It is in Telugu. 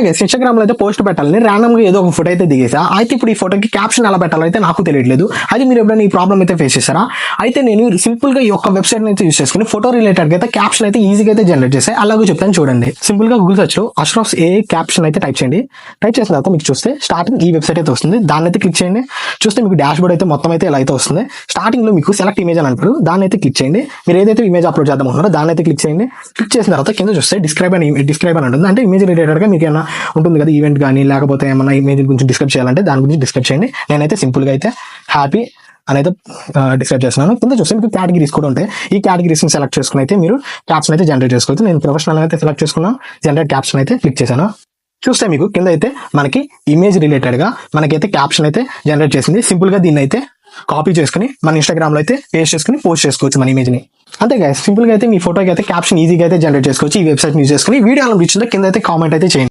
ఇన్స్టాగ్రామ్ లో అయితే పోస్ట్ పెట్టాలని ర్యాండమ్ గా ఏదో ఒక ఫోటో అయితే దిగేసా. అయితే ఇప్పుడు ఈ ఫోటోకి క్యాప్షన్ ఎలా పెట్టాలైతే నాకు తెలియట్లేదు. అది మీరు ఎప్పుడైనా ఈ ప్రాబ్లం అయితే ఫేస్ చేస్తారా? అయితే నేను సింపుల్ గా ఈ యొక్క వెబ్సైట్ అయితే యూస్ చేసుకుని ఫోటో రిలేటెడ్ అయితే క్యాప్షన్ అయితే ఈజీగా అయితే జనరేట్ చేస్తాయి. అలాగే చెప్తాను చూడండి. సింపుల్ గా గూగుల్ సెర్చ్ లో అష్రఫ్ ఏ క్యాప్షన్ అయితే టైప్ చేయండి. టైప్ చేసిన తర్వాత మీకు చూస్తే స్టార్టింగ్ ఈ వెబ్సైట్ అయితే వస్తుంది. దాన్ని అయితే క్లిక్ చేయండి. చూస్తే మీకు డాష్ బోర్డ్ అయితే మొత్తం అయితే ఇలా అయితే వస్తుంది. స్టార్టింగ్ లో మీకు సెలెక్ట్ ఇమేజ్ అని అంటారు. దాన్ని అయితే క్లిక్ చేయండి. మీరు ఏదైతే ఇమేజ్ అప్లోడ్ చేద్దాం అనుకున్నారో దాన్ని అయితే క్లిక్ చేయండి. క్లిక్ చేసిన తర్వాత కింద చూస్తే డిస్క్రైబ్ అని ఉంటుంది. అంటే ఇమేజ్ రిలేటెడ్ గా మీకు ఏమైనా ఉంటుంది కదా ఈవెంట్ కానీ లేకపోతే ఏమైనా ఇమేజ్ గురించి డిస్క్రైబ్ చేయాలంటే దాని గురించి డిస్క్రైబ్ చేయండి. నేనైతే సింపుల్ గా అయితే హ్యాపీ అనేది డిస్క్రైబ్ చేస్తున్నాను. కింద చూస్తే మీకు కేటగిరీస్ కూడా ఉంటాయి. ఈ కేటగిరీస్ ని సెలెక్ట్ చేసుకుని అయితే మీరు క్యాప్షన్ అయితే జనరేట్ చేసుకోవచ్చు. నేను ప్రొఫెషనల్ అయితే సెలెక్ట్ చేసుకున్నాను. జనరేట్ క్యాప్షన్ అయితే క్లిక్ చేశాను. చూస్తే మీకు కింద అయితే మనకి ఇమేజ్ రిలేటెడ్ గా మనకైతే క్యాప్షన్ అయితే జనరేట్ చేసింది. సింపుల్ గా దీన్ని అయితే కాపీ చేసుకుని మన ఇన్స్టాగ్రామ్ లో అయితే పేస్ట్ చేసుకుని పోస్ట్ చేసుకోవచ్చు మన ఇమేజ్ ని. అంతే గైస్, సింపుల్ గా అయితే మీ ఫోటోకి అయితే క్యాప్షన్ ఈజీగా అయితే జనరేట్ చేసుకోవచ్చు ఈ వెబ్సైట్ యూజ్ చేసుకుని. వీడియో అనిపించిందో కింద అయితే కామెంట్ అయితే చేయండి.